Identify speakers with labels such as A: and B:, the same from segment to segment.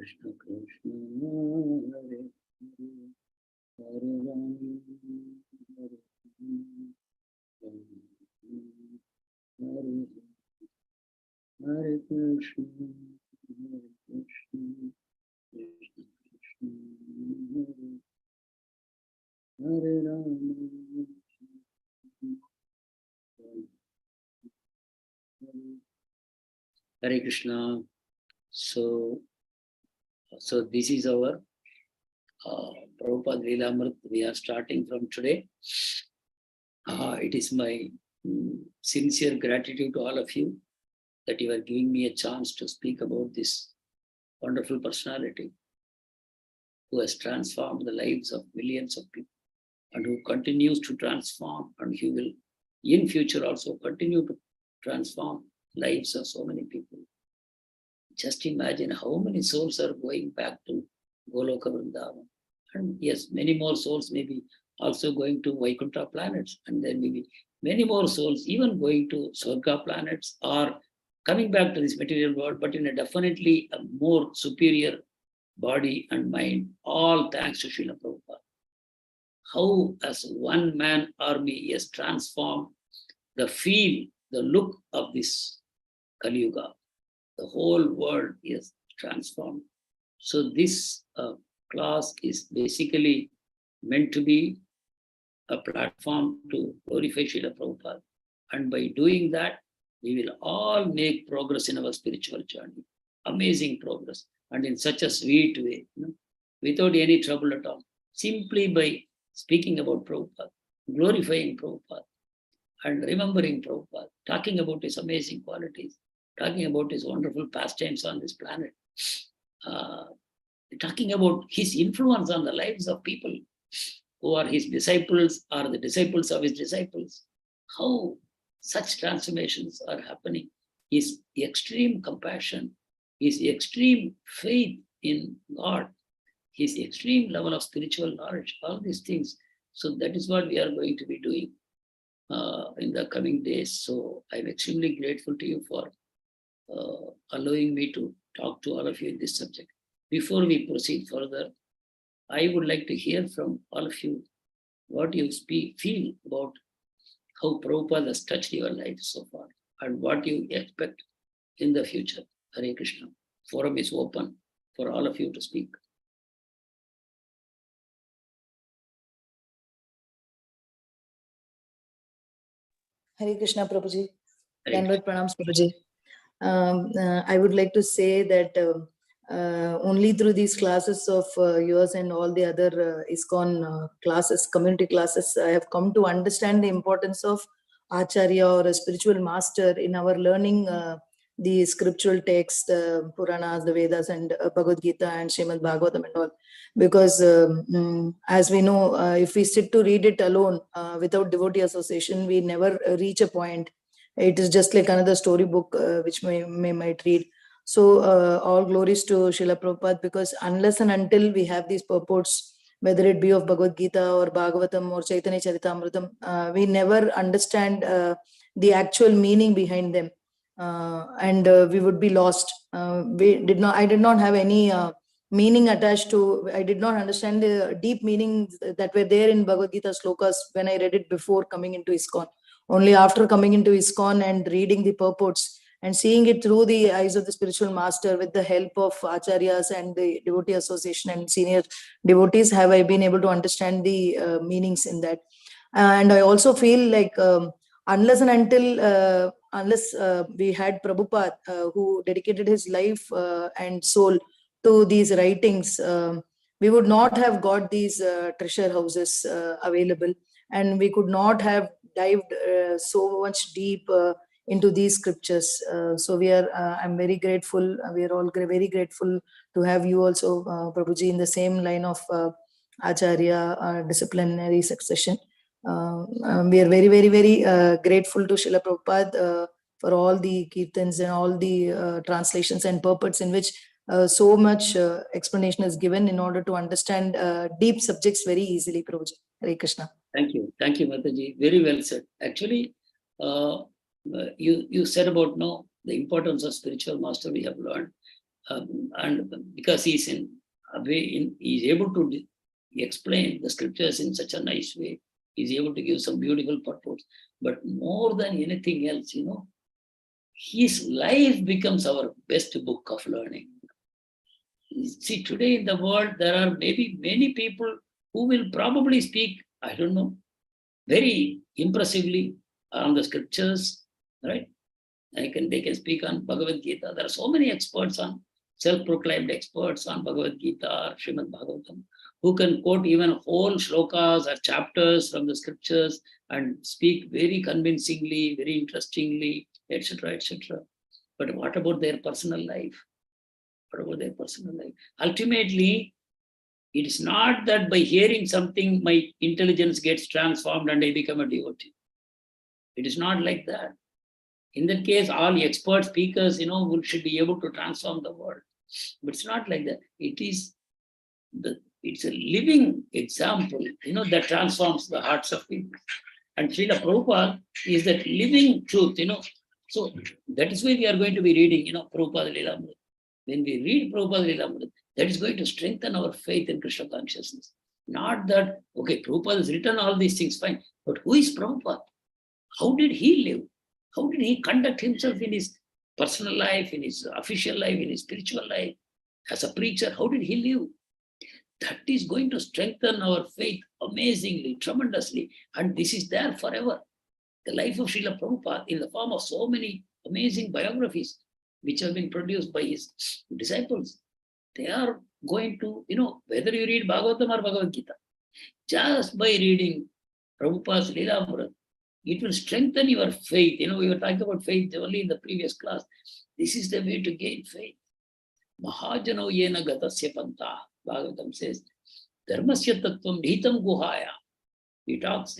A: Krishna Krishna Hare Hare Ram Hare Ram Hare Krishna Krishna Krishna Hare Ram Hare Krishna. So this is our Prabhupad Lilamrt. We are starting from today. It is my sincere gratitude to all of you that you are giving me a chance to speak about this wonderful personality who has transformed the lives of millions of people and who continues to transform, and he will in future also continue to transform lives of so many people. Just imagine how many souls are going back to Goloka Vrindavan. And yes, many more souls may be also going to Vaikuntha planets, and then maybe many more souls even going to Swarga planets or coming back to this material world, but in a definitely a more superior body and mind, all thanks to Srila Prabhupada. How as one man army he has transformed the feel, the look of this Kali Yuga. The whole world is transformed. So this class is basically meant to be a platform to glorify Srila Prabhupada. And by doing that, we will all make progress in our spiritual journey. Amazing progress. And in such a sweet way, without any trouble at all. Simply by speaking about Prabhupada, glorifying Prabhupada, and remembering Prabhupada, talking about his amazing qualities, talking about his wonderful pastimes on this planet, talking about his influence on the lives of people who are his disciples or the disciples of his disciples, how such transformations are happening, his extreme compassion, his extreme faith in God, his extreme level of spiritual knowledge, all these things. So that is what we are going to be doing in the coming days. So I'm extremely grateful to you for allowing me to talk to all of you in this subject. Before we proceed further, I would like to hear from all of you what you feel about how Prabhupada has touched your life so far and what you expect in the future. Hare Krishna. Forum is open for all of you to speak.
B: Hare Krishna, Prabhuji. Dandavat Pranams, Prabhuji. I would like to say that only through these classes of yours and all the other ISKCON classes, community classes, I have come to understand the importance of Acharya or a spiritual master in our learning the scriptural text, Puranas, the Vedas, and Bhagavad Gita and Srimad Bhagavatam and all. Because as we know, if we sit to read it alone without devotee association, we never reach a point. It is just like another storybook which we might read. So all glories to Srila Prabhupada, because unless and until we have these purports, whether it be of Bhagavad Gita or Bhagavatam or Chaitanya Charitamrita, we never understand the actual meaning behind them. And we would be lost. I did not have any meaning attached to, I did not understand the deep meanings that were there in Bhagavad Gita slokas when I read it before coming into ISKCON. Only after coming into ISKCON and reading the purports and seeing it through the eyes of the spiritual master with the help of acharyas and the devotee association and senior devotees have I been able to understand the meanings in that. And I also feel like unless and until, we had Prabhupada who dedicated his life and soul to these writings, we would not have got these treasure houses available, and we could not have dived so much deep into these scriptures. So we are, I'm very grateful. We are all very grateful to have you also, Prabhuji, in the same line of Acharya disciplinary succession. We are very, very, very grateful to Srila Prabhupada for all the kirtans and all the translations and purports in which so much explanation is given in order to understand deep subjects very easily, Prabhuji. Hare Krishna.
A: Thank you, Mataji. Very well said. Actually, you said about the importance of spiritual master we have learned. And because he's in a way, he's able to explain the scriptures in such a nice way. He's able to give some beautiful purpose. But more than anything else, his life becomes our best book of learning. See, today in the world, there are maybe many people who will probably speak, I don't know, very impressively on the scriptures, right? They can speak on Bhagavad Gita. There are so many experts on, self-proclaimed experts on Bhagavad Gita or Srimad Bhagavatam, who can quote even whole shlokas or chapters from the scriptures and speak very convincingly, very interestingly, etc., etc. But what about their personal life? What about their personal life? Ultimately, it is not that by hearing something, my intelligence gets transformed and I become a devotee. It is not like that. In that case, all expert speakers, should be able to transform the world. But it's not like that. It's a living example, that transforms the hearts of people. And Srila Prabhupada is that living truth, So that is why we are going to be reading, Prabhupada Lilamrt. When we read Prabhupada Lilamrt, that is going to strengthen our faith in Krishna consciousness. Not that, okay, Prabhupada has written all these things, fine. But who is Prabhupada? How did he live? How did he conduct himself in his personal life, in his official life, in his spiritual life? As a preacher, how did he live? That is going to strengthen our faith amazingly, tremendously. And this is there forever. The life of Srila Prabhupada in the form of so many amazing biographies which have been produced by his disciples. They are going to, whether you read Bhagavatam or Bhagavad Gita, just by reading Prabhupada's Lilamrt, it will strengthen your faith. We were talking about faith only in the previous class. This is the way to gain faith. Mahajano yena gatasya panta. Bhagavatam says, dharmasya tattvam nihitam guhaya. He talks,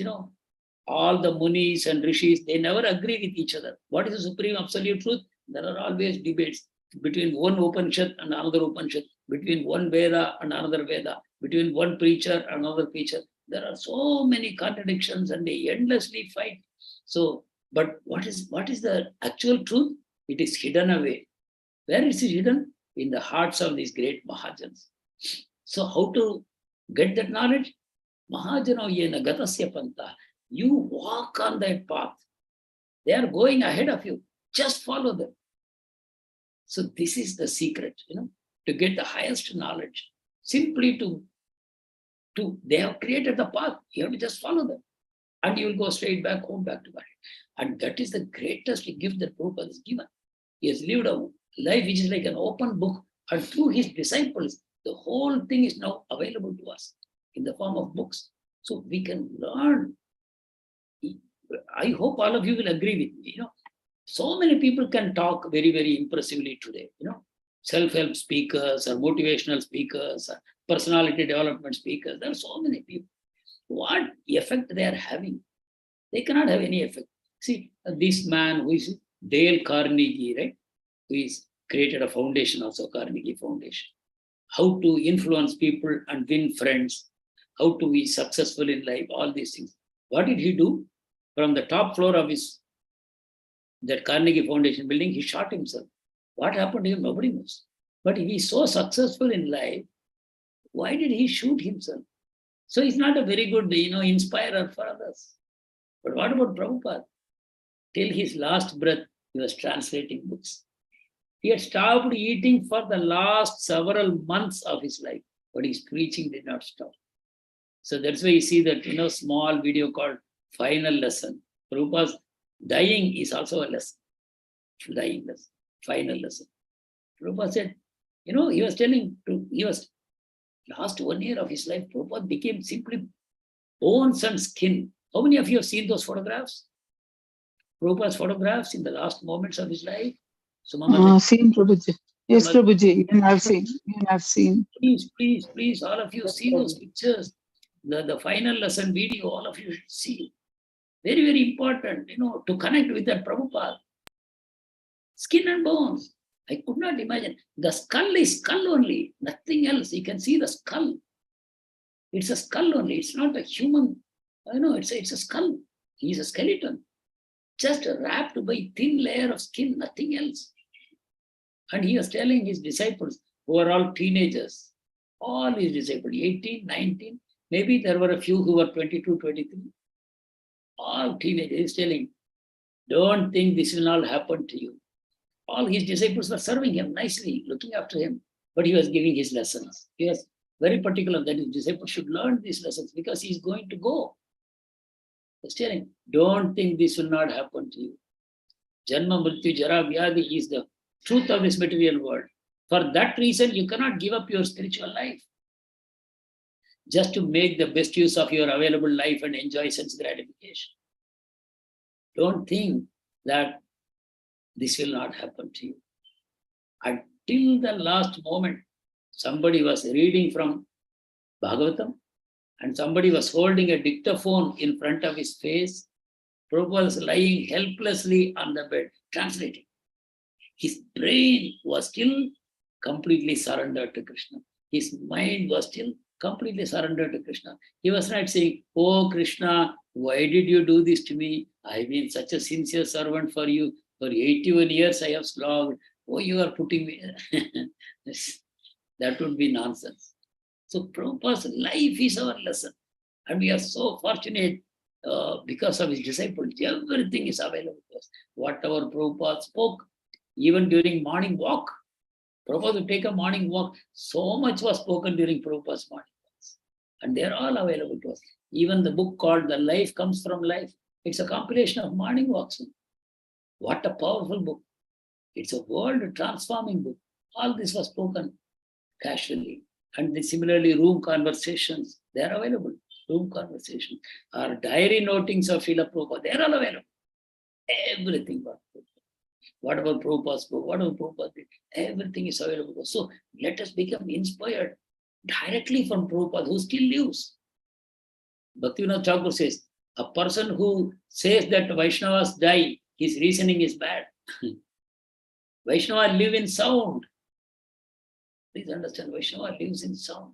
A: all the munis and rishis, they never agree with each other. What is the supreme absolute truth? There are always debates between one Upanishad and another Upanishad, between one Veda and another Veda, between one preacher and another preacher. There are so many contradictions and they endlessly fight. So, but what is the actual truth? It is hidden away. Where is it hidden? In the hearts of these great Mahajans. So how to get that knowledge? Mahajano yena gatasya panta. You walk on that path. They are going ahead of you. Just follow them. So this is the secret, to get the highest knowledge. Simply they have created the path. You have to just follow them. And you will go straight back home, back to God. And that is the greatest gift that Prabhupada has given. He has lived a life which is like an open book. And through his disciples, the whole thing is now available to us in the form of books. So we can learn. I hope all of you will agree with me. So many people can talk very, very impressively today. Self-help speakers or motivational speakers or personality development speakers. There are so many people. What effect they are having? They cannot have any effect. See, this man who is Dale Carnegie, right? Who is created a foundation also, Carnegie Foundation. How to influence people and win friends. How to be successful in life, all these things. What did he do? From the top floor of that Carnegie Foundation building, he shot himself. What happened to him? Nobody knows. But if he's so successful in life, why did he shoot himself? So he's not a very good, inspirer for others. But what about Prabhupada? Till his last breath, he was translating books. He had stopped eating for the last several months of his life, but his preaching did not stop. So that's why you see that, small video called Final Lesson. Prabhupada's dying is also a lesson. Dying lesson, final lesson. Prabhupada said, he was last 1 year of his life, Prabhupada became simply bones and skin. How many of you have seen those photographs? Prabhupada's photographs in the last moments of his life?
C: Seen, Prabhuji. Yes, Prabhuji, even I've seen.
A: Please, all of you see those pictures. The final lesson video, all of you should see. Very, very important, to connect with that Prabhupada. Skin and bones. I could not imagine. The skull is skull only, nothing else. You can see the skull. It's a skull only. It's not a human. It's a skull. He's a skeleton. Just wrapped by thin layer of skin, nothing else. And he was telling his disciples, who are all teenagers, all his disciples, 18, 19, maybe there were a few who were 22, 23, all teenagers. He's telling, don't think this will not happen to you. All his disciples were serving him nicely, looking after him, but he was giving his lessons. He was very particular that his disciples should learn these lessons because he's going to go. He's telling, don't think this will not happen to you. Janma, Mrityu, Jara, Vyadhi is the truth of this material world. For that reason, you cannot give up your spiritual life just to make the best use of your available life and enjoy sense gratification. Don't think that this will not happen to you. Until the last moment, somebody was reading from Bhagavatam and somebody was holding a dictaphone in front of his face. Prabhupada was lying helplessly on the bed, translating. His brain was still completely surrendered to Krishna. His mind was still completely surrendered to Krishna. He was not saying, oh Krishna, why did you do this to me? I've been such a sincere servant for you. For 81 years I have slogged. Oh, you are putting me. That would be nonsense. So Prabhupada's life is our lesson. And we are so fortunate because of his disciples. Everything is available to us. Whatever Prabhupada spoke, even during morning walk, Prabhupada would take a morning walk. So much was spoken during Prabhupada's morning walks. And they're all available to us. Even the book called The Life Comes From Life, it's a compilation of morning walks. What a powerful book. It's a world transforming book. All this was spoken casually. And similarly, room conversations, they're available. Room conversations. Our diary notings of Srila Prabhupada, they're all available. Everything about Prabhupada. Whatever Prabhupada spoke, whatever Prabhupada did, everything is available. So let us become inspired directly from Prabhupada, who still lives. Bhaktivinoda Thakur says, a person who says that Vaishnavas die, his reasoning is bad. Vaishnava live in sound. Please understand, Vaishnava lives in sound.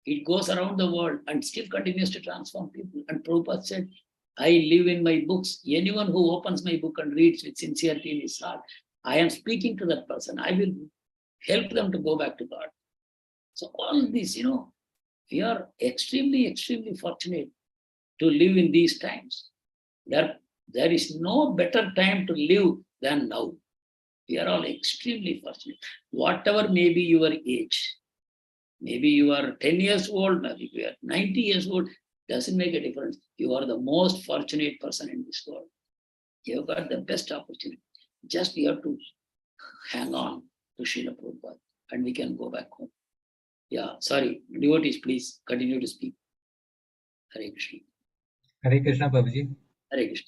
A: It goes around the world and still continues to transform people. And Prabhupada said, I live in my books. Anyone who opens my book and reads with sincerity in his heart, I am speaking to that person. I will help them to go back to God. So all this, we are extremely, extremely fortunate to live in these times. There is no better time to live than now. We are all extremely fortunate. Whatever may be your age, maybe you are 10 years old, maybe you are 90 years old, doesn't make a difference. You are the most fortunate person in this world. You have got the best opportunity. Just you have to hang on to Srila Prabhupada and we can go back home. Yeah, sorry. Devotees, please continue to speak. Hare Krishna.
D: Hare Krishna, Prabhuji.
A: Hare Krishna.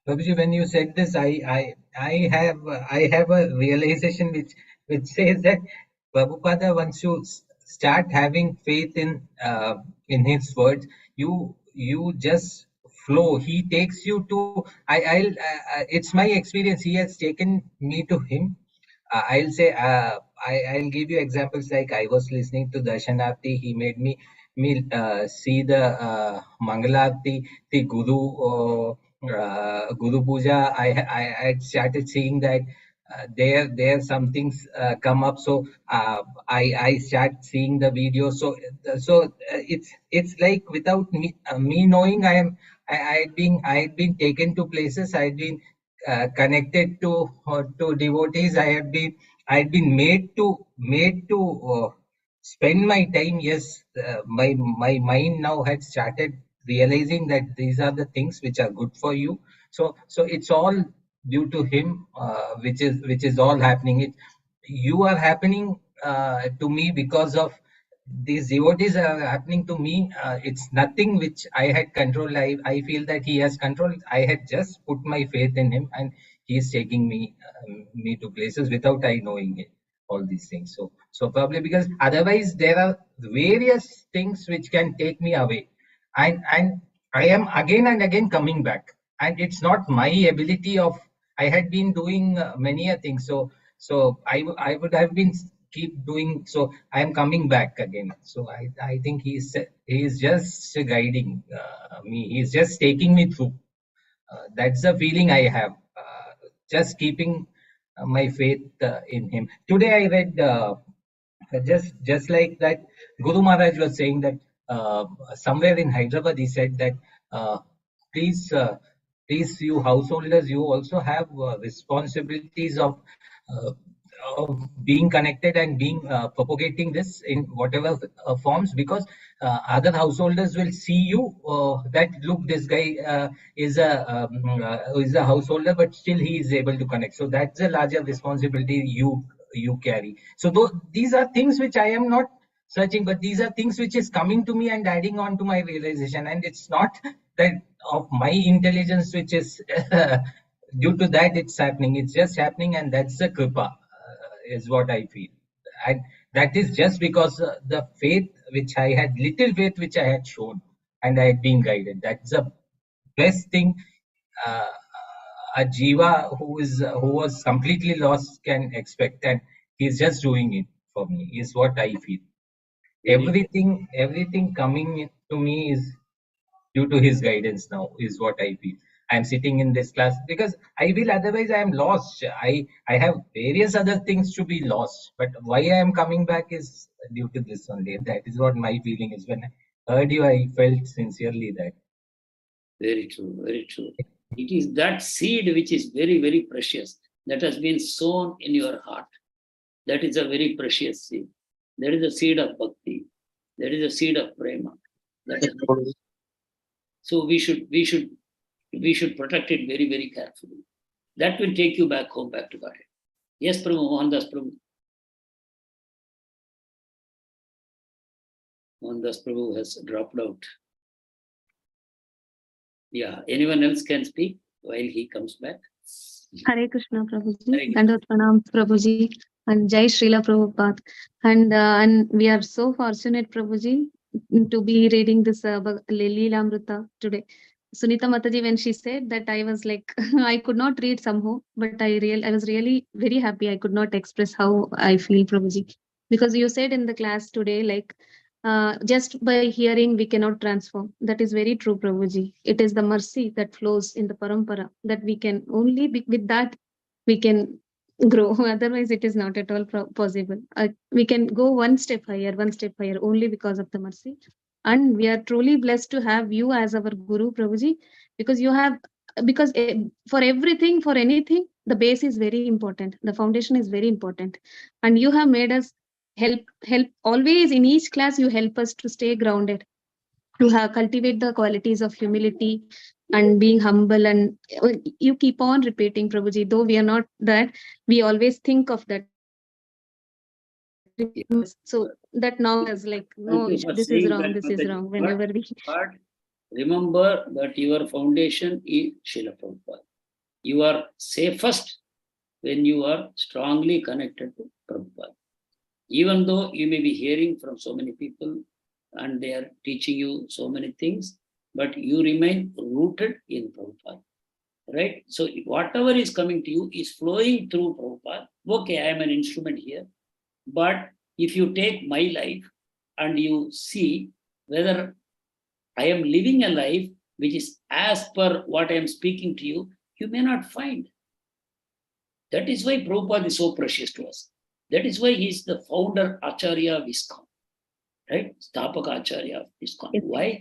D: Prabhuji, when you said this, I have a realization which says that Prabhupada, once you start having faith in his words, you just flow. He takes you to. It's my experience. He has taken me to him. I'll say I'll give you examples. Like I was listening to Darshanarti. He made me see the Mangalarti, the Guru Puja. I started seeing that there some things come up. So I start seeing the video. So it's like without me knowing, I'd been taken to places. I'd been connected to devotees. I'd been made to spend my time. Yes, my mind now had started realizing that these are the things which are good for you. So it's all due to him, which is all happening. You are happening to me because of these devotees are happening to me. It's nothing which I had control. I feel that he has control. I had just put my faith in him, and he is taking me to places without I knowing it. All these things. So probably because otherwise there are various things which can take me away, and I am again and again coming back, and it's not my ability of. I had been doing many a thing. So I would have been keep doing. So I am coming back again. So I think he's just guiding me. He's just taking me through. That's the feeling I have. Just keeping my faith in him. Today I read just like that, Guru Maharaj was saying that somewhere in Hyderabad he said that please, please, you householders, you also have responsibilities uh, of being connected and being propagating this in whatever forms, because other householders will see you that look, this guy is a householder, but still he is able to connect. So that's a larger responsibility you carry. So these are things which I am not searching, but these are things which is coming to me and adding on to my realization. And it's not that of my intelligence which is due to that it's happening. It's just happening, and that's the kripa, is what I feel. And that is just because the faith which I had, little faith which I had shown, and I had been guided. That's the best thing uh, a jiva who was completely lost can expect, and he's just doing it for me, is what I feel. Everything coming to me is due to his guidance now, is what I feel. I'm sitting in this class because I will, otherwise I am lost. I have various other things to be lost, but why I am coming back is due to this only. That is what my feeling is. When I heard you, I felt sincerely that.
A: Very true, very true. It is that seed which is very, very precious, that has been sown in your heart. That is a very precious seed. There is a seed of bhakti. There is a seed of prema. So we should protect it very, very carefully. That will take you back home, back to God. Yes, Prabhu, Mohandas Prabhu. Mohandas Prabhu has dropped out. Yeah, anyone else can speak while he comes back.
E: Hare Krishna, Prabhuji. Dandot Pranam, Prabhuji, and Jai Srila Prabhupada. And we are so fortunate, Prabhuji, to be reading this Lilamrita today. Sunita Mataji, when she said that, I was like, I could not read somehow, but I was really very happy. I could not express how I feel, Prabhuji, because you said in the class today, like, just by hearing we cannot transform. That is very true, Prabhuji. It is the mercy that flows in the parampara that we can only be, with that we can grow. Otherwise it is not at all possible. We can go one step higher only because of the mercy. And we are truly blessed to have you as our Guru, Prabhuji, because you have, because for everything, for anything, the base is very important. The foundation is very important. And you have made us help always. In each class you help us to stay grounded, to have cultivate the qualities of humility and being humble. And you keep on repeating, Prabhuji, though we are not that, we always think of that. So that now is like, no, this is wrong, this is wrong, whenever we.
A: But remember that your foundation is Srila Prabhupada. You are safest when you are strongly connected to Prabhupada. Even though you may be hearing from so many people and they are teaching you so many things, but you remain rooted in Prabhupada, right? So whatever is coming to you is flowing through Prabhupada. Okay, I am an instrument here, but if you take my life and you see whether I am living a life which is as per what I am speaking to you, you may not find. That is why Prabhupada is so precious to us. That is why he is the founder Acharya of ISKCON, right? Stapaka Acharya of ISKCON. Why?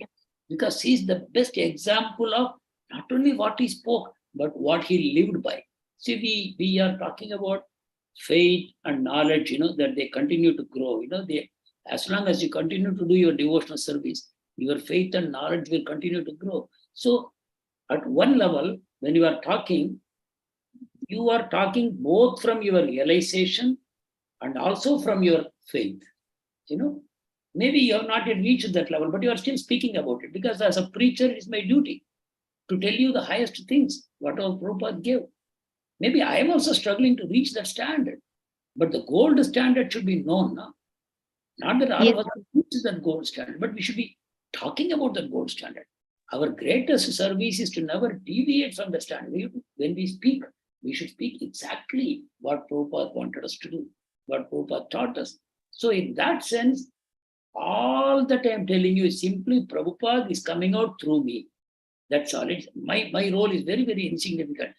A: Because he is the best example of not only what he spoke, but what he lived by. See, we are talking about faith and knowledge, that they continue to grow. As long as you continue to do your devotional service, your faith and knowledge will continue to grow. So at one level, when you are talking both from your realization and also from your faith. Maybe you have not yet reached that level, but you are still speaking about it, because as a preacher, it is my duty to tell you the highest things, whatever Prabhupada gave. Maybe I am also struggling to reach that standard, but the gold standard should be known now. Not that all of us reach that gold standard, but we should be talking about that gold standard. Our greatest service is to never deviate from the standard. When we speak, we should speak exactly what Prabhupada wanted us to do, what Prabhupada taught us. So in that sense, all that I am telling you is simply Prabhupada is coming out through me. That's all. My role is very, very insignificant.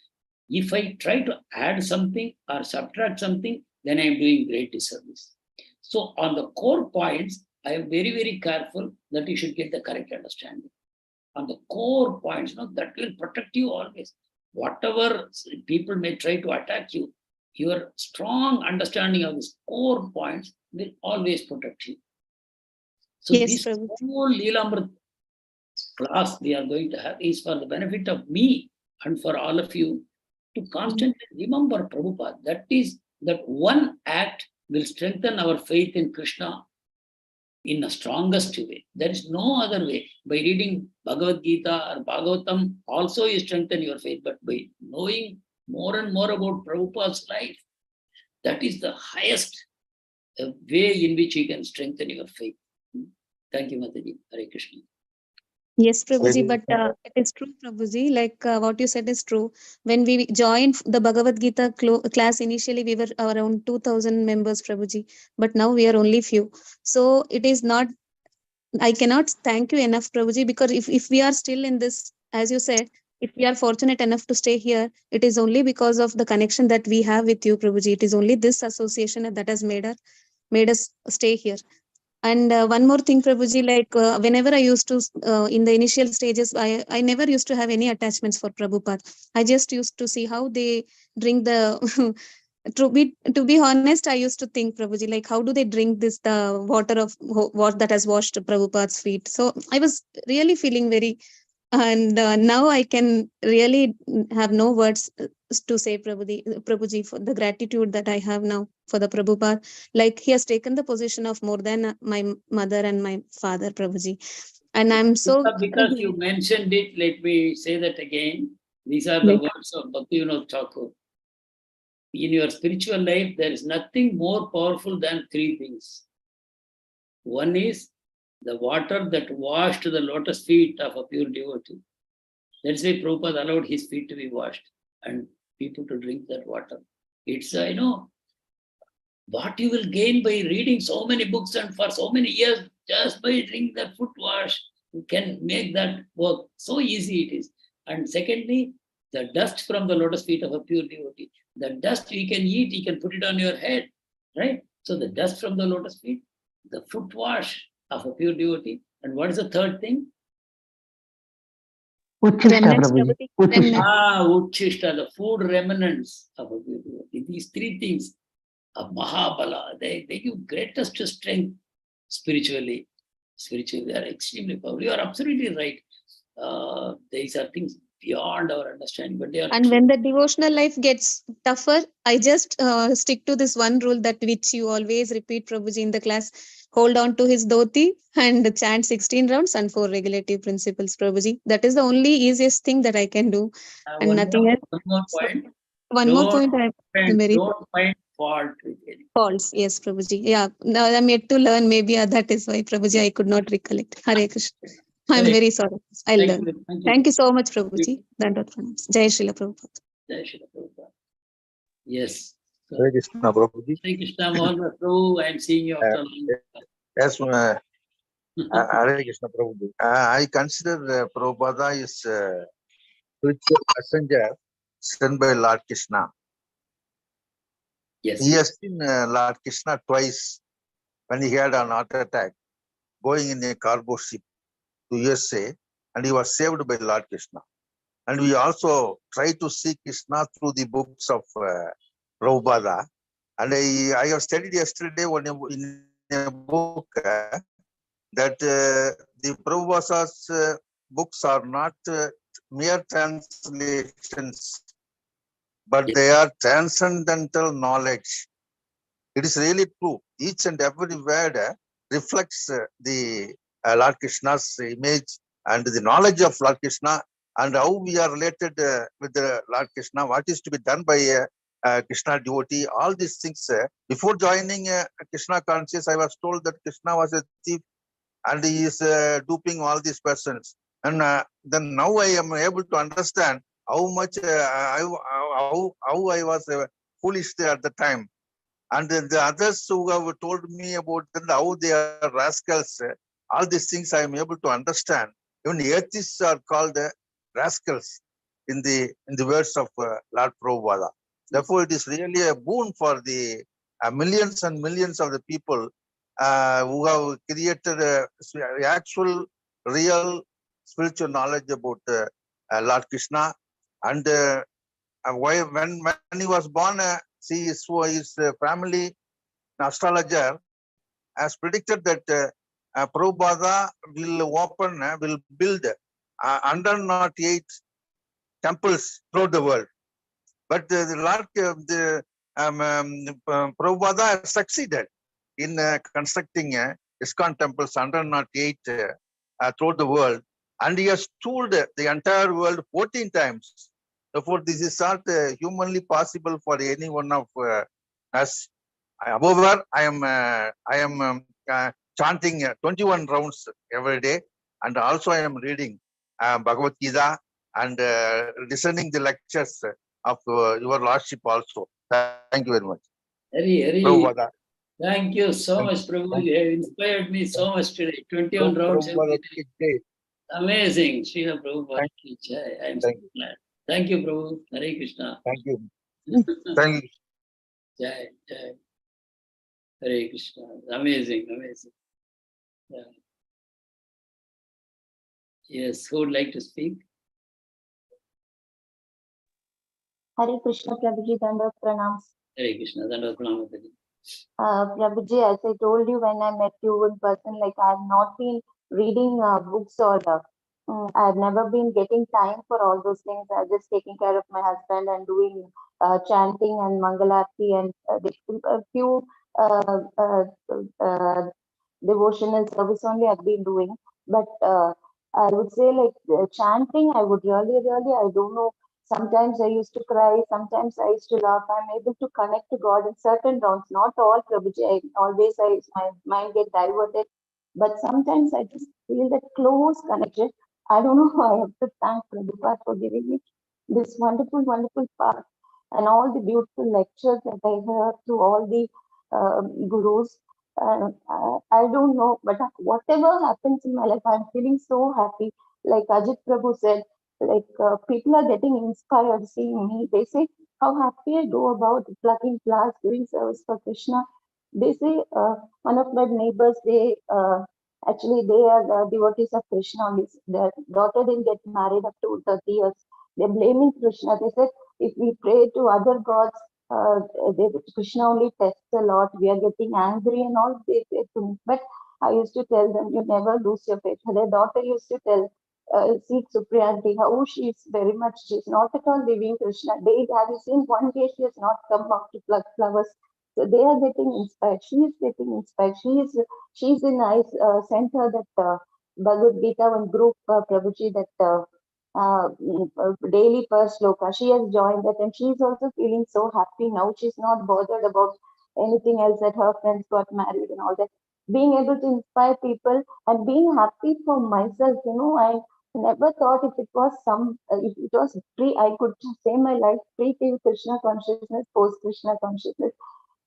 A: If I try to add something or subtract something, then I am doing great disservice. So on the core points, I am very, very careful that you should get the correct understanding. On the core points, that will protect you always. Whatever people may try to attack you, your strong understanding of these core points will always protect you. So
E: Yes,
A: this
E: Prabhuji.
A: whole Lilamrit class we are going to have is for the benefit of me and for all of you to constantly remember Prabhupada. That one act will strengthen our faith in Krishna in the strongest way. There is no other way. By reading Bhagavad Gita or Bhagavatam, also you strengthen your faith, but by knowing more and more about Prabhupada's life, that is the highest way in which you can strengthen your faith. Thank you, Mataji. Hare Krishna.
E: Yes, Prabhuji, but it is true, Prabhuji. Like what you said is true. When we joined the Bhagavad Gita class, initially we were around 2,000 members, Prabhuji, but now we are only few. So it is not, I cannot thank you enough, Prabhuji, because if we are still in this, as you said, if we are fortunate enough to stay here, it is only because of the connection that we have with you, Prabhuji. It is only this association that has made us stay here. And one more thing, Prabhuji, like whenever I used to, in the initial stages, I never used to have any attachments for Prabhupada. I just used to see how they drink the, to be honest, I used to think, Prabhuji, like how do they drink this, the water of what that has washed Prabhupada's feet. So I was really feeling very, and now I can really have no words to say, Prabhuji, for the gratitude that I have now for the Prabhupada. Like he has taken the position of more than my mother and my father, Prabhuji. And I'm so...
A: Because you mentioned it, let me say that again. These are the words of Bhaktivinoda Thakur. In your spiritual life, there is nothing more powerful than three things. One is the water that washed the lotus feet of a pure devotee. That's why Prabhupada allowed his feet to be washed and people to drink that water. It's, what you will gain by reading so many books and for so many years, just by drinking that foot wash, you can make that work. So easy it is. And secondly, the dust from the lotus feet of a pure devotee. The dust you can eat, you can put it on your head, right? So the dust from the lotus feet, the foot wash of a pure devotee. And what is the third thing?
C: Uchishta, Prabhuji.
A: Uchishta, the food remnants of a pure devotee. These three things of Mahabala, they give greatest strength spiritually. Spiritually, they are extremely powerful. You are absolutely right. These are things beyond our understanding, but they are.
E: And when the devotional life gets tougher, I just stick to this one rule that which you always repeat, Prabhuji, in the class. Hold on to his dhoti and chant 16 rounds and 4 regulative principles, Prabhuji. That is the only easiest thing that I can do. And nothing else.
A: One more point.
E: One more point.
A: Don't find fault with anything.
E: Faults, yes, Prabhuji. Yeah, now I'm yet to learn. Maybe that is why, Prabhuji, I could not recollect. Hare Krishna. I'm very sorry. I'll learn. Thank you so much, Prabhuji. Dandot pranams. Jai Srila Prabhupada.
A: Jai Srila Prabhupada. Yes.
F: Hare Krishna, Prabhuji.
A: Hare Krishna, Mohan Prabhu. I'm seeing you after
F: Yes, Hare Krishna, Prabhuji. I consider Prabhupada is spiritual messenger sent by Lord Krishna.
A: Yes.
F: He has seen Lord Krishna twice when he had an heart attack, going in a cargo ship to USA, and he was saved by Lord Krishna. And we also try to see Krishna through the books of Prabhupada. And I have studied yesterday in a book that the Prabhupada's books are not mere translations, but they are transcendental knowledge. It is really true. Each and every word reflects the Lord Krishna's image and the knowledge of Lord Krishna and how we are related with the Lord Krishna, what is to be done by Krishna devotee, all these things. Before joining Krishna conscious, I was told that Krishna was a thief and he is duping all these persons. And then now I am able to understand how much how I was foolish at the time. And the others who have told me about how they are rascals, all these things I am able to understand. Even atheists are called rascals. in the words of Lord Prabhupada. Therefore, it is really a boon for the millions and millions of the people who have created actual, real spiritual knowledge about Lord Krishna. And when he was born, his family astrologer has predicted that Prabhupada will build 108 temples throughout the world. But Prabhupada has succeeded in constructing ISKCON temples 108 throughout the world, and he has toured the entire world 14 times. Therefore, this is not humanly possible for any one of us. However, I am chanting 21 rounds every day, and also I am reading Bhagavad Gita and listening the lectures of your Lordship also. Thank you very much.
A: Hari.
F: Prabhupada.
A: Thank you so much, Prabhu. You have inspired me so much today. 21 rounds every day. Amazing. Srila Prabhupada ki jai. I am so glad. Thank you, Prabhu. Hare Krishna.
F: Thank you. Thank you.
A: Jai. Hare Krishna. Amazing. Yeah. Yes, who would like to speak?
G: Hare Krishna, Prabhuji, Dandavat Pranams.
A: Hare Krishna. Dandavat Pranam.
G: Prabhuji, as I told you when I met you in person, like I have not been reading books or I have never been getting time for all those things. I'm just taking care of my husband and doing chanting and Mangalarti and a few devotional service only I've been doing. But I would say like chanting, I would really, I don't know. Sometimes I used to cry, sometimes I used to laugh. I'm able to connect to God in certain rounds, not all, Prabhuji. My mind get diverted. But sometimes I just feel that close connection. I don't know how I have to thank Prabhupada for giving me this wonderful, wonderful path and all the beautiful lectures that I heard through all the gurus. I don't know, but whatever happens in my life, I'm feeling so happy. Like Ajit Prabhu said, like people are getting inspired seeing me. They say how happy I go about plucking flowers, doing service for Krishna. They say one of my neighbors, actually they are devotees of Krishna. Their daughter didn't get married up to 30 years. They're blaming Krishna. They said if we pray to other gods, Krishna only tests a lot. We are getting angry and all. They say to me, but I used to tell them, you never lose your faith. Their daughter used to tell. See Supriyanti, how she is very much, she's not at all leaving Krishna. Have you seen one day she has not come out to pluck flowers? So they are getting inspired. She is getting inspired. She's in I sent her that Bhagavad Gita one group, Prabhuji, that daily first sloka. She has joined that and she's also feeling so happy now. She's not bothered about anything else that her friends got married and all that. Being able to inspire people and being happy for myself, I never thought if it was if it was free, I could say my life free till Krishna consciousness, post Krishna consciousness.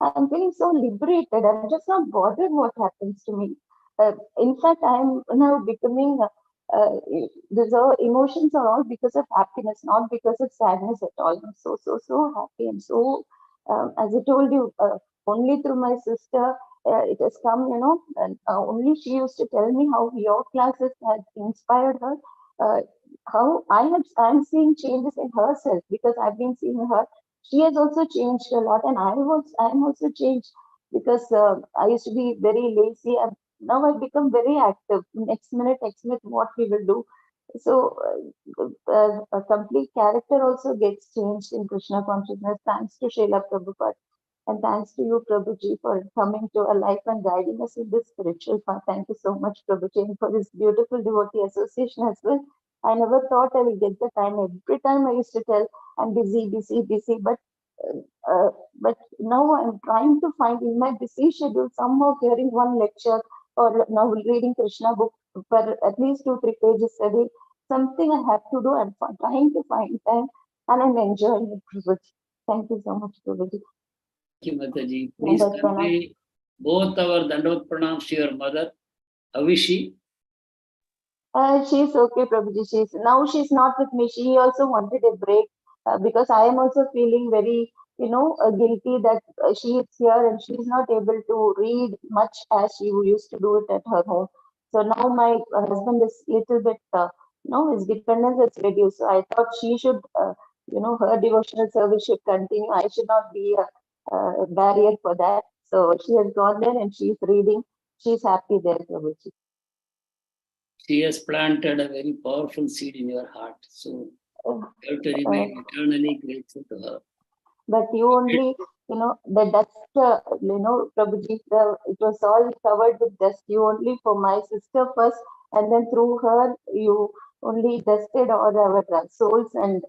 G: I'm feeling so liberated. I'm just not bothered what happens to me. In fact, I'm now becoming, these emotions are all because of happiness, not because of sadness at all. I'm so happy. And so, as I told you, only through my sister, it has come, and only she used to tell me how your classes had inspired her, how I'm seeing changes in herself because I've been seeing her. She has also changed a lot, and I'm also changed because I used to be very lazy, and now I've become very active. Next minute, what we will do. So a complete character also gets changed in Krishna consciousness thanks to Srila Prabhupada. And thanks to you, Prabhuji, for coming to our life and guiding us in this spiritual path. Thank you so much, Prabhuji, and for this beautiful devotee association as well. I never thought I will get the time. Every time I used to tell, I'm busy, but now I'm trying to find in my busy schedule somehow hearing one lecture or now reading Krishna book for at least 2-3 pages a day. Something I have to do. I'm trying to find time, and I'm enjoying it, Prabhuji. Thank you so much, Prabhuji.
A: Thank you, Mataji. Please convey both our Dandavat Pranams to your mother. How is she?
G: She's okay, Prabhuji. She's not with me. She also wanted a break because I am also feeling very, guilty that she is here and she is not able to read much as she used to do it at her home. So now my husband is little bit, his dependence is reduced. So I thought she should, her devotional service should continue. I should not be a barrier for that. So she has gone there and she's reading. She's happy there, Prabhuji.
A: She has planted a very powerful seed in your heart. So you have to remain eternally grateful to her.
G: But you only, the dust, Prabhuji, it was all covered with dust. You only for my sister first, and then through her, you only dusted all our souls and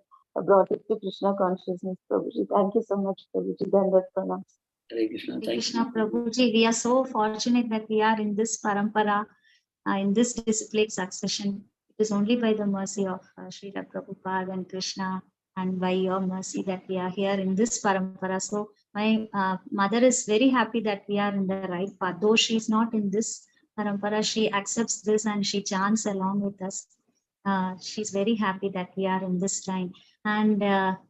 G: brought it to Krishna consciousness, Prabhuji. Thank you so much, Prabhuji. Dandavat pranam.
A: Hare Krishna.
H: Hare
A: Thank
H: Krishna,
A: you.
H: Prabhuji. We are so fortunate that we are in this parampara, in this disciplined succession. It is only by the mercy of Srila Prabhupada and Krishna, and by your mercy that we are here in this parampara. So my mother is very happy that we are in the right path. Though she is not in this parampara, she accepts this and she chants along with us. She's very happy that we are in this line. And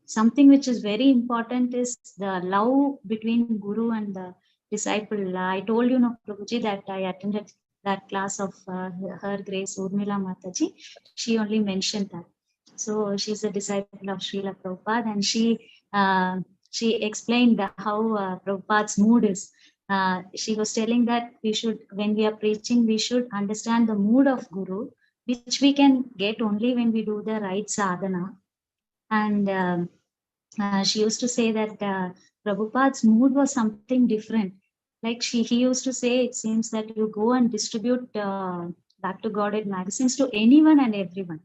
H: something which is very important is the love between Guru and the disciple. I told you, Prabhuji, that I attended that class of Her Grace Urmila Mataji. She only mentioned that. So she's a disciple of Srila Prabhupada, and she explained how Prabhupada's mood is. She was telling that we should, when we are preaching, we should understand the mood of Guru, which we can get only when we do the right sadhana. And she used to say that Prabhupada's mood was something different. Like he used to say, it seems that you go and distribute Back to Godhead magazines to anyone and everyone.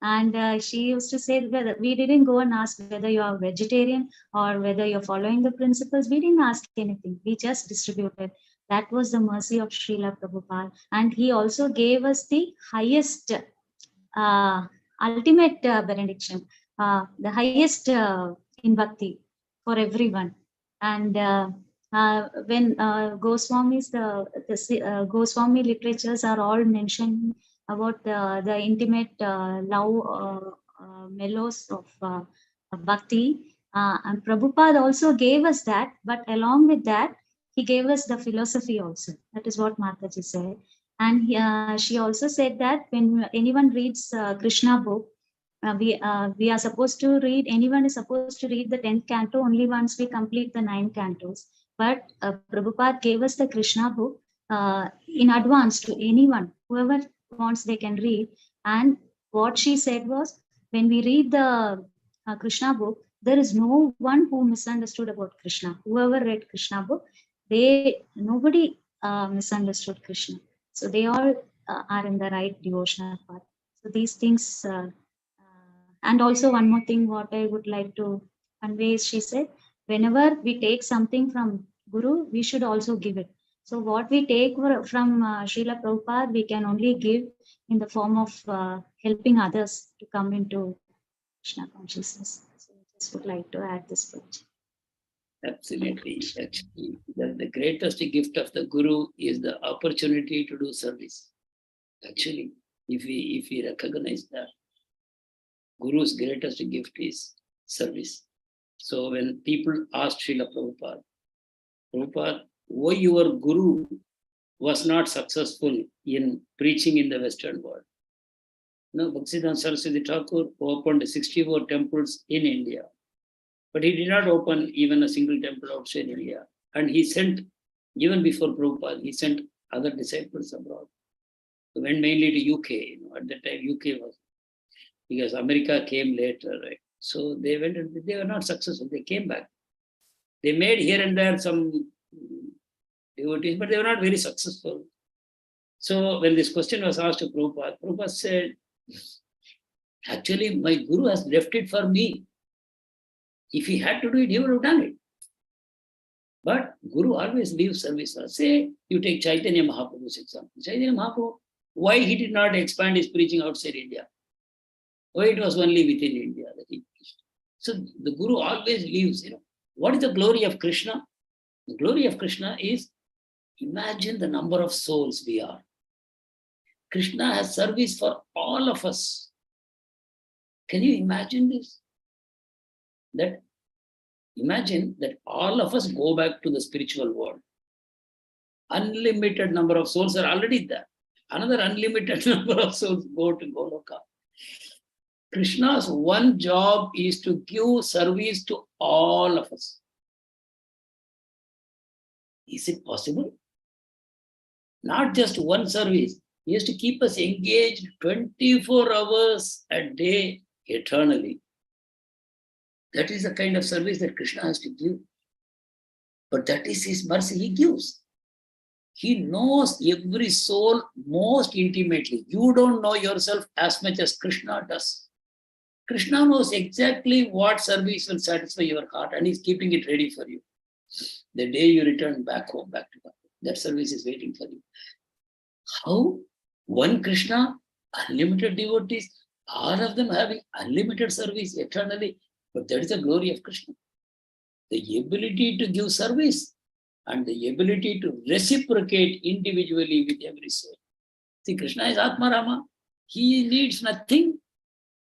H: And she used to say that we didn't go and ask whether you are vegetarian or whether you're following the principles. We didn't ask anything. We just distributed. That was the mercy of Srila Prabhupada. And he also gave us the highest, ultimate benediction, the highest in bhakti for everyone. And when Goswamis, the Goswami literatures are all mentioned about the intimate love mellows of bhakti. And Prabhupada also gave us that, but along with that, he gave us the philosophy also. That is what Mataji said. And she also said that when anyone reads Krishna book, we are supposed to read, anyone is supposed to read the 10th canto only once we complete the 9 cantos. But Prabhupada gave us the Krishna book in advance to anyone, whoever wants they can read. And what she said was, when we read the Krishna book, there is no one who misunderstood about Krishna. Whoever read Krishna book, nobody misunderstood Krishna. So they all are in the right devotional path. So these things, and also one more thing what I would like to convey is, she said, whenever we take something from Guru, we should also give it. So what we take from Srila Prabhupada, we can only give in the form of helping others to come into Krishna consciousness. So I just would like to add this point.
A: Absolutely. Actually, the greatest gift of the Guru is the opportunity to do service. Actually, if we recognize that, Guru's greatest gift is service. So when people asked Srila Prabhupada, why your Guru was not successful in preaching in the Western world? Bhaktisiddhanta Saraswati Thakur opened 64 temples in India, but he did not open even a single temple outside India. And he sent, even before Prabhupada, he sent other disciples abroad. He went mainly to UK. At that time, UK was, because America came later, right? So they went and they were not successful. They came back. They made here and there some devotees, but they were not very successful. So when this question was asked to Prabhupada, Prabhupada said, actually, my Guru has left it for me. If he had to do it, he would have done it. But Guru always leaves service. Say, you take Chaitanya Mahaprabhu's example. Chaitanya Mahaprabhu, why he did not expand his preaching outside India? Why it was only within India that he preached? So the Guru always leaves. What is the glory of Krishna? The glory of Krishna is, imagine the number of souls we are. Krishna has service for all of us. Can you imagine this? That imagine that all of us go back to the spiritual world. Unlimited number of souls are already there. Another unlimited number of souls go to Goloka. Krishna's one job is to give service to all of us. Is it possible? Not just one service. He has to keep us engaged 24 hours a day eternally. That is the kind of service that Krishna has to give. But that is his mercy he gives. He knows every soul most intimately. You don't know yourself as much as Krishna does. Krishna knows exactly what service will satisfy your heart and he's keeping it ready for you. The day you return back home, back to God, that service is waiting for you. How? One Krishna, unlimited devotees, all of them having unlimited service eternally. But that is the glory of Krishna. The ability to give service and the ability to reciprocate individually with every soul. See, Krishna is Atma Rama. He needs nothing.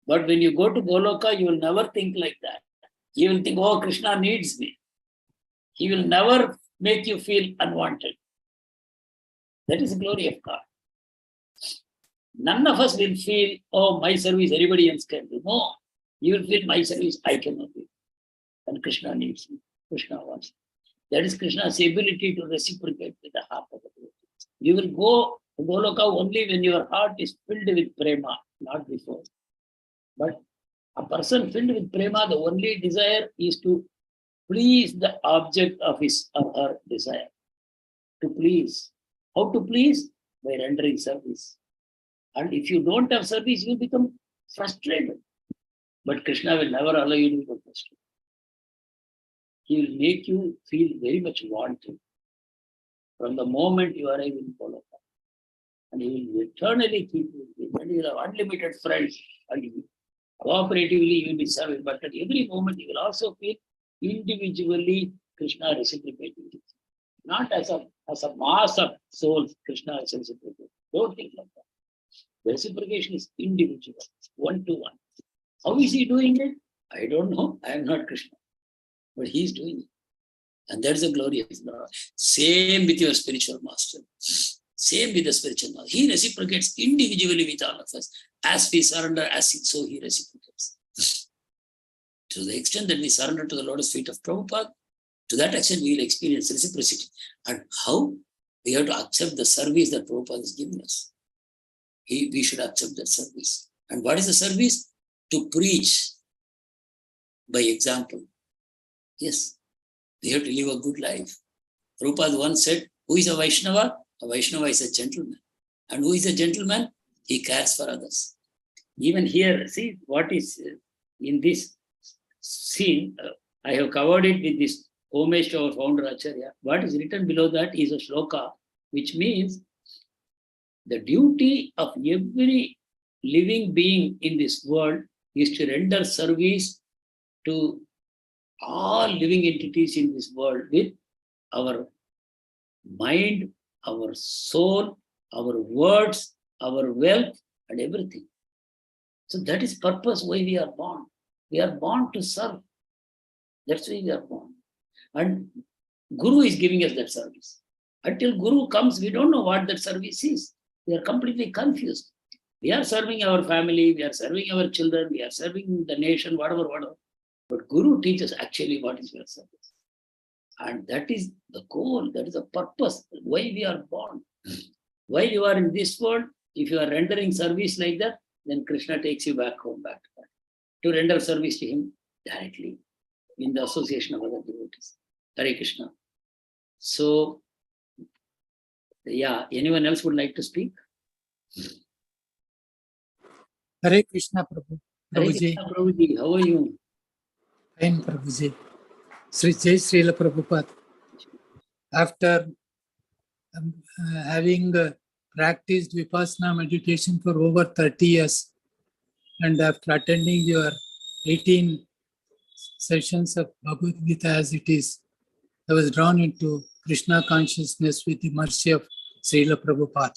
A: But when you go to Goloka, you will never think like that. You will think, oh, Krishna needs me. He will never make you feel unwanted. That is the glory of God. None of us will feel, oh, my service, everybody else can do. No, you will feel my service, I cannot do. And Krishna needs me. Krishna wants me. That is Krishna's ability to reciprocate with the heart of the devotee. You will go to Goloka only when your heart is filled with prema, not before. But a person filled with prema, the only desire is to please the object of his or her desire. To please. How to please? By rendering service. And if you don't have service, you become frustrated. But Krishna will never allow you to become frustrated. He will make you feel very much wanted from the moment you arrive in Goloka. And he will eternally keep you. And you will have unlimited friends. And cooperatively you will be serving. But at every moment you will also feel individually Krishna reciprocating with you. Not as a mass of souls, Krishna is reciprocating. Don't think like that. The reciprocation is individual, one-to-one. How is he doing it? I don't know. I am not Krishna. But he is doing it. And that's the glory of God. Same with your spiritual master. Same with the spiritual master. He reciprocates individually with all of us. As we surrender, so he reciprocates. To the extent that we surrender to the lotus feet of Prabhupada, to that extent we will experience reciprocity. And how? We have to accept the service that Prabhupada is giving us. We should accept that service. And what is the service? To preach by example. Yes, we have to live a good life. Prabhupada once said, who is a Vaishnava? A Vaishnava is a gentleman. And who is a gentleman? He cares for others. Even here, see what is in this scene, I have covered it with this homage to our founder Acharya. What is written below that is a shloka, which means the duty of every living being in this world is to render service to all living entities in this world with our mind, our soul, our words, our wealth, and everything. So that is purpose why we are born. We are born to serve. That's why we are born. And Guru is giving us that service. Until Guru comes, we don't know what that service is. We are completely confused. We are serving our family, we are serving our children, we are serving the nation, whatever. But Guru teaches actually what is your service. And that is the goal, that is the purpose, why we are born. While you are in this world, if you are rendering service like that, then Krishna takes you back home, back to God, to render service to him directly in the association of other devotees. Hare Krishna. So, yeah, anyone else would like to speak?
I: Hare Krishna, Prabhu.
A: Hare
I: Prabhuji.
A: Krishna, Prabhuji, how are you?
I: Fine, Prabhuji. Sri Jai Srila Prabhupada. After having practiced Vipassana meditation for over 30 years and after attending your 18 sessions of Bhagavad Gita as it is, I was drawn into Krishna consciousness with the mercy of Srila Prabhupada.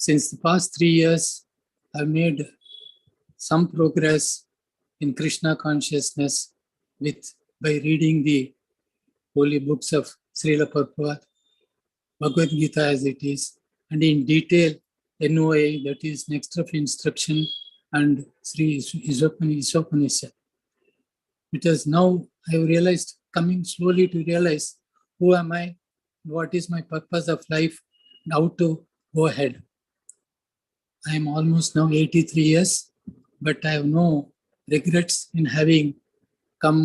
I: since the past 3 years, I've made some progress in Krishna consciousness by reading the holy books of Srila Prabhupada, Bhagavad Gita as it is, and in detail, NOA, that is next of instruction, and Sri Isopanishad. Because now I have realized, coming slowly to realize who am I, what is my purpose of life, and how to go ahead. I am almost now 83 years, but I have no regrets in having come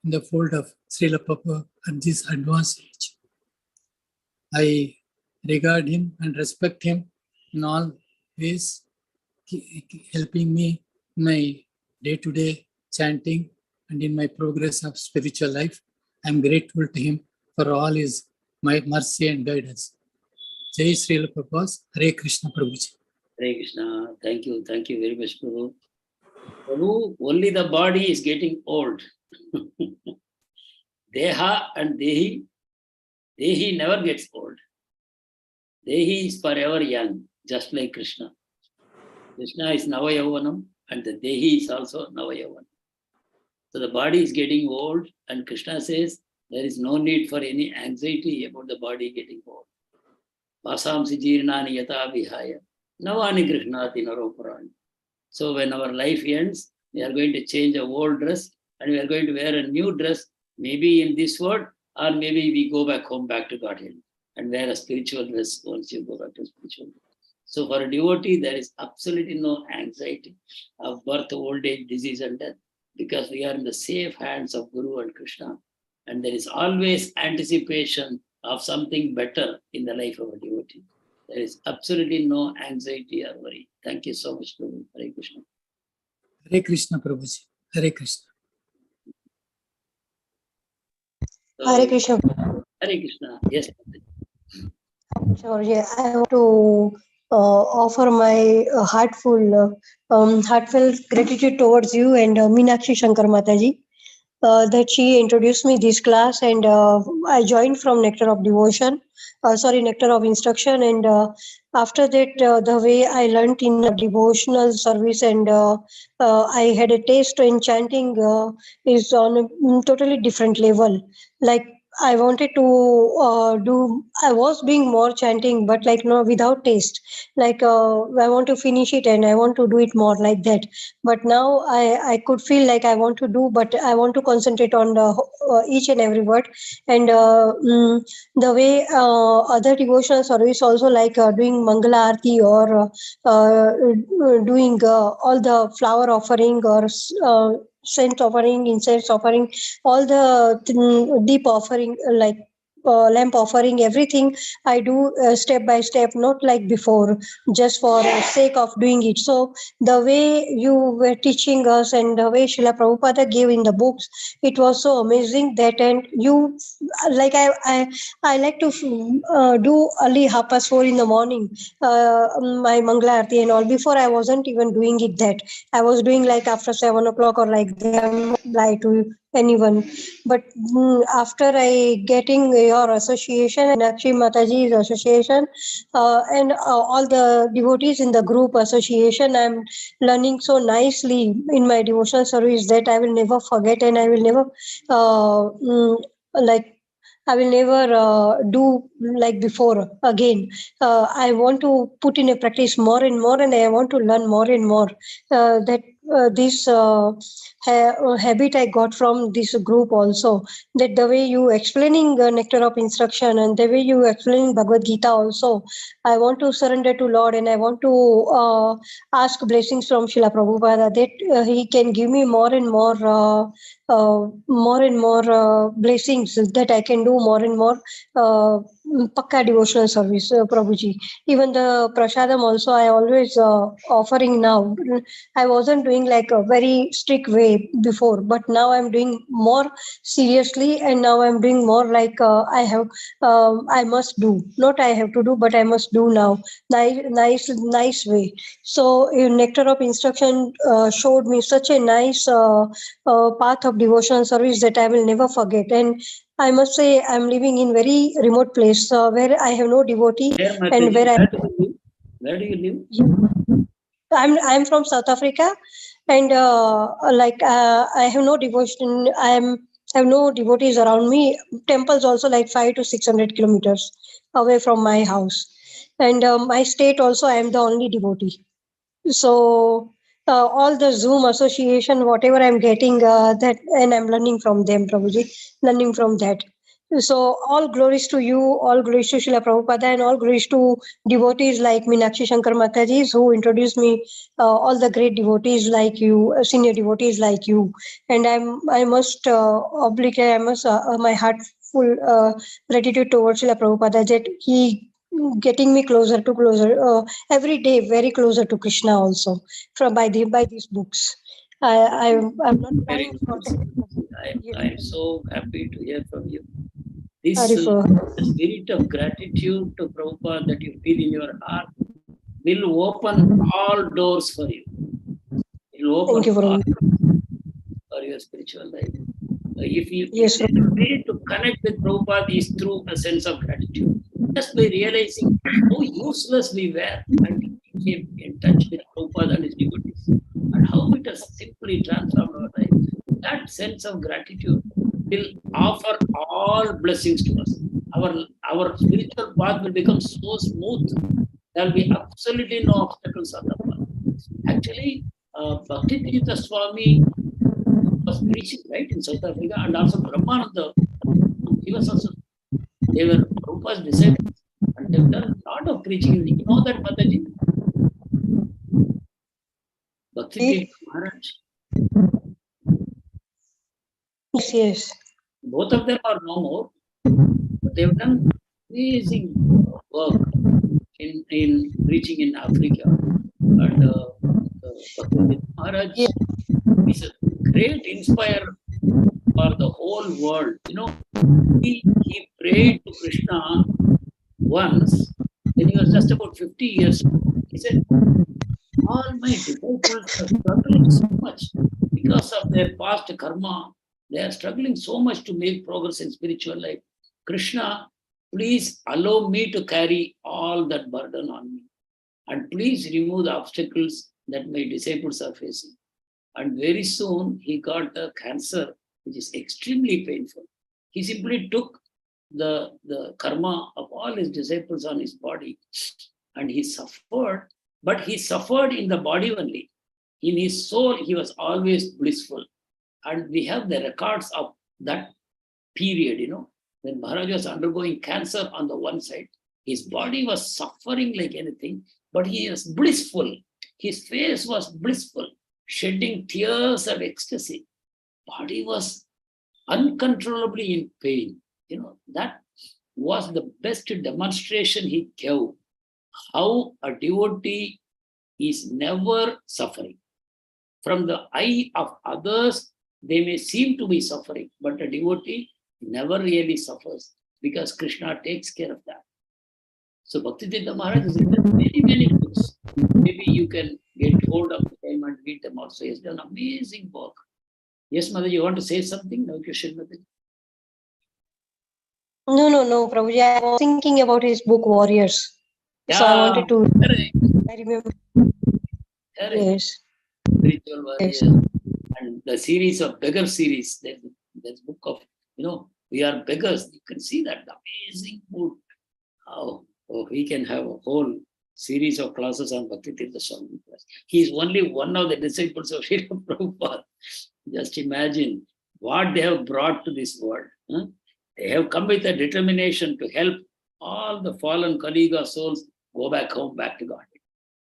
I: in the fold of Srila Prabhupada at this advanced age. I regard him and respect him in all ways, helping me in my day-to-day chanting and in my progress of spiritual life. I am grateful to him for all his my mercy and guidance. Jai Srila Prabhupada, Hare Krishna Prabhuji.
A: Hare Krishna. Thank you very much, Prabhu. Prabhu, only the body is getting old. Deha and Dehi never gets old. Dehi is forever young, just like Krishna. Krishna is Navayavanam and the Dehi is also Navayavanam. So the body is getting old and Krishna says there is no need for any anxiety about the body getting old. Vasamsi jirnani yata vihaya, navani krishnati naropurani. So when our life ends, we are going to change our old dress and we are going to wear a new dress, maybe in this world, or maybe we go back home, back to Godhead, and wear a spiritual dress once you go back to spiritual dress. So for a devotee, there is absolutely no anxiety of birth, old age, disease, and death, because we are in the safe hands of Guru and Krishna. And there is always anticipation of something better in the life of a devotee. There is absolutely no anxiety or worry. Thank you so much, Prabhu. Hare Krishna.
I: Hare Krishna Prabhuji. Hare Krishna.
A: So,
J: Hare Krishna.
A: Hare Krishna. Yes.
J: Sure, yeah. I want to offer my heartfelt gratitude towards you and Meenakshi Shankar Mataji that she introduced me this class, and I joined from Nectar of Devotion, Nectar of Instruction, and after that the way I learned in a devotional service and I had a taste in chanting is on a totally different level. Like I wanted to I was doing more chanting, but like no, without taste. Like I want to finish it and I want to do it more like that. But now I could feel like I want to do, but I want to concentrate on each and every word. And the way other devotional service also, like doing Mangala Aarti or doing all the flower offering or scent offering, incense offering, all the deep offering, like lamp offering, everything I do step by step, not like before, just for sake of doing it. So the way you were teaching us and the way Srila Prabhupada gave in the books, it was so amazing that, and you, like I like to do early 4:30 in the morning, my Mangala Aarti and all. Before I wasn't even doing it that. I was doing like after 7 o'clock or like that, lie to anyone. But after I getting your association and Meenakshi Mataji's association and all the devotees in the group association, I'm learning so nicely in my devotional service that I will never forget, and I will never I will never do like before again. I want to put in a practice more and more, and I want to learn more and more. This habit I got from this group also, that the way you explaining Nectar of Instruction and the way you explaining Bhagavad Gita also, I want to surrender to Lord, and I want to ask blessings from Srila Prabhupada that he can give me more and more blessings, that I can do more and more pakka devotional service, Prabhuji. Even the prasadam also I always offering now. I wasn't doing like a very strict way before, but now I'm doing more seriously, and now I'm doing more like I must do. Not I have to do, but I must do now. Nice way. So Nectar of Instruction showed me such a nice path of devotional service that I will never forget. And I must say I'm living in very remote place where I have no devotee, and where
A: Where do you live?
J: I'm from South Africa, and I have no devotion. Have no devotees around me. Temples also like 500 to 600 kilometers away from my house, and my state also I am the only devotee. So all the Zoom association, whatever I'm getting, that and I'm learning from them, Prabhuji, learning from that. So all glories to you, all glories to Srila Prabhupada, and all glories to devotees like Meenakshi Shankar Mataji, who introduced me, all the great devotees like you, senior devotees like you. And I must obligate, I must my heartful gratitude towards Srila Prabhupada that he getting me closer to closer every day, very closer to Krishna also from by these books. I'm not
A: Very
J: trying for
A: nice.
J: that.
A: I'm so happy to hear from you. This
J: Harifa.
A: spirit of gratitude to Prabhupada that you feel in your heart will open all doors for you. It will
J: Thank
A: open
J: you,
A: all
J: Prabhuji.
A: for your spiritual life. If
J: Yes,
A: the way to connect with Prabhupada is through a sense of gratitude, just by realizing how useless we were and we came in touch with Prabhupada and his devotees, and how it has simply transformed our life. That sense of gratitude will offer all blessings to us. Our spiritual path will become so smooth. There will be absolutely no obstacles on the path. Actually, Bhakti Tirtha Swami was preaching, right, in South Africa, and also Brahmananda, he was also, they were Prabhupada's disciples, and they've done a lot of preaching. You know that, Mataji? Bhakti Tirtha Maharaj.
J: yes.
A: Both of them are no more, but they've done amazing work in preaching in Africa. And Bhakti Tirtha Maharaj is a great inspirer for the whole world. You know, he prayed to Krishna once when he was just about 50 years old. He said, all my disciples are struggling so much because of their past karma. They are struggling so much to make progress in spiritual life. Krishna, please allow me to carry all that burden on me. And please remove the obstacles that my disciples are facing. And very soon he got a cancer, which is extremely painful. He simply took the karma of all his disciples on his body, and he suffered, but he suffered in the body only. In his soul, he was always blissful. And we have the records of that period, you know, when Maharaj was undergoing cancer on the one side, his body was suffering like anything, but he was blissful. His face was blissful, shedding tears of ecstasy. Body was uncontrollably in pain. You know, that was the best demonstration he gave. How a devotee is never suffering. From the eye of others, they may seem to be suffering, but a devotee never really suffers because Krishna takes care of that. So Bhakti Tirtha Maharaj has written many, many books. Maybe you can get hold of them and read them also. He has done amazing work. Yes, Mother, you want to say something? No question, Mother.
J: No, Prabhuji. I was thinking about his book Warriors.
A: Yeah,
J: So I wanted to.
A: correct.
J: I remember.
A: Correct.
J: Yes.
A: Spiritual warriors.
J: Yes.
A: And the series of beggar series. There's book of, you know, we are beggars. You can see that amazing book. How we can have a whole series of classes on Bhakti Tirtha Swami. He is only one of the disciples of Srila Prabhupada. Just imagine what they have brought to this world. Huh? They have come with a determination to help all the fallen Kaliga souls go back home, back to God.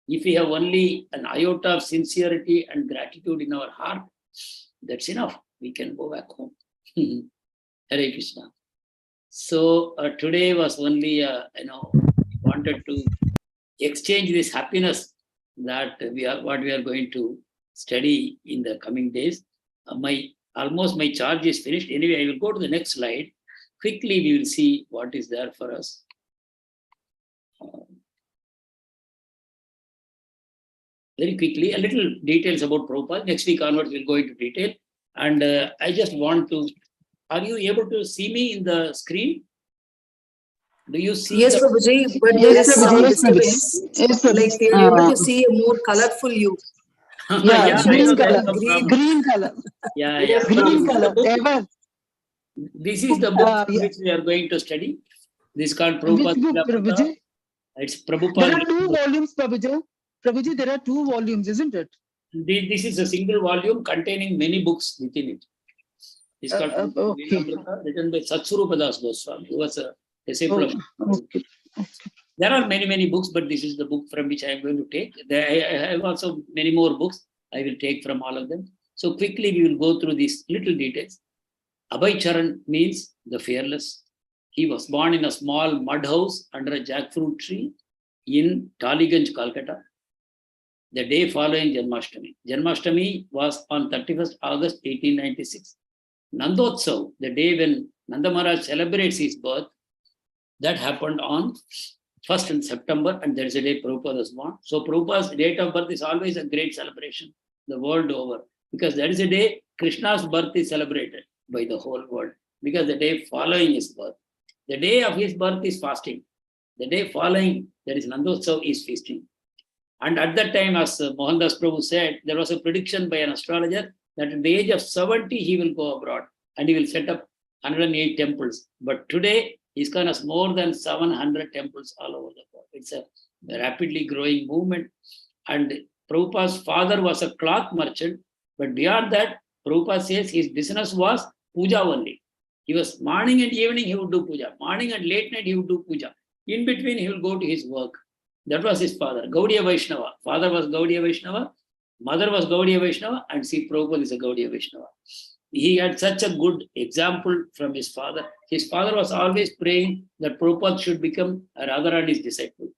A: If we have only an iota of sincerity and gratitude in our heart, that's enough. We can go back home. Hare Krishna. So today was only, wanted to exchange this happiness that what we are going to study in the coming days. Almost my charge is finished. Anyway, I will go to the next slide. Quickly, we will see what is there for us. Very quickly, a little details about Prabhupada. Next week onwards, we'll go into detail. And I just want to, are you able to see me in the screen? Do you see?
B: Yes,
A: the-
B: Prabhuji, but there
C: Yes,
B: is some
C: Prabhuji. Yes, Prabhuji.
B: disturbance.
C: Yes, Prabhuji.
B: Like we are able to see a more colorful you.
C: Yeah,
A: Yeah, I
C: green
A: know
C: color.
A: that's the problem.
C: Green color.
A: Yeah,
D: Yes,
A: yeah. So
C: Green
A: this is the
C: color.
A: book.
C: Ever.
A: This is the book
C: Yeah.
A: which we are going to study. This is called
C: Which
A: Prabhupada
C: book,
A: Lilamrt.
C: Prabhuji?
A: It's
C: There
A: Prabhupada.
C: are 2 volumes, Prabhuji. Prabhuji, there are 2 volumes, isn't it?
A: This is a single volume containing many books within it. It's called
C: Okay.
A: Lilamrita, written by Satsurupadas Goswami, who was a disciple of.
C: Okay.
A: There are many books, but this is the book from which I am going to take. I have also many more books I will take from all of them. So quickly we will go through these little details. Abhay Charan means the fearless. He was born in a small mud house under a jackfruit tree in Taliganj, Calcutta, the day following Janmashtami. Janmashtami was on 31st August 1896. Nandotsav, the day when Nanda Maharaj celebrates his birth, that happened on 1st in September, and there is a day Prabhupada was born. So Prabhupada's date of birth is always a great celebration the world over, because that is a day Krishna's birth is celebrated by the whole world, because the day following his birth. The day of his birth is fasting. The day following, that is Nandotsav, is feasting. And at that time, as Mohandas Prabhu said, there was a prediction by an astrologer that at the age of 70, he will go abroad and he will set up 108 temples. But today, ISKCON has more than 700 temples all over the world. It's a rapidly growing movement. And Prabhupada's father was a cloth merchant, but beyond that, Prabhupada says his business was puja only. He was morning and evening, he would do puja. Morning and late night, he would do puja. In between, he will go to his work. That was his father, Gaudiya Vaishnava. Father was Gaudiya Vaishnava, mother was Gaudiya Vaishnava, and see, Prabhupada is a Gaudiya Vaishnava. He had such a good example from his father. His father was always praying that Prabhupada should become a Radharani's disciple.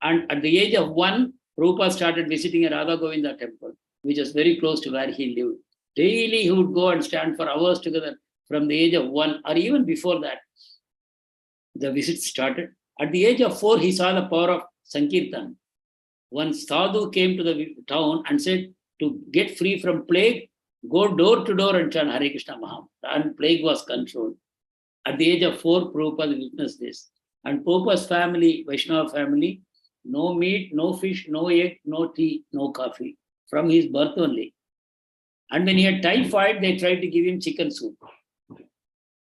A: And at the age of 1, Prabhupada started visiting a Radha Govinda temple, which was very close to where he lived. Daily he would go and stand for hours together from the age of 1, or even before that. The visit started. At the age of 4, he saw the power of Sankirtan. One sadhu came to the town and said, to get free from plague, go door to door and chant Hare Krishna Mahamantra. And plague was controlled. At the age of 4, Prabhupada witnessed this. And Prabhupada's family, Vaishnava family, no meat, no fish, no egg, no tea, no coffee, from his birth only. And when he had typhoid, they tried to give him chicken soup.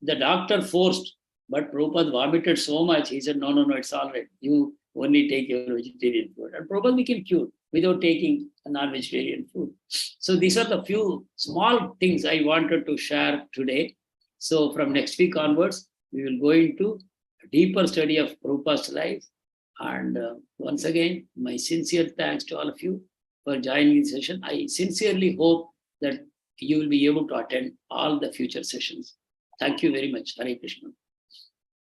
A: The doctor forced, but Prabhupada vomited so much, he said, no, it's all right. You only take your vegetarian food. And Prabhupada became cured without taking a non-vegetarian food. So these are the few small things I wanted to share today. So from next week onwards, we will go into a deeper study of Prabhupada's life. And once again, my sincere thanks to all of you for joining this session. I sincerely hope that you will be able to attend all the future sessions. Thank you very much. Hare Krishna.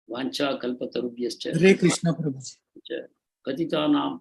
A: Vancha kalpatarubhyascha.
I: Hare Krishna Prabhuji.
A: Patitanam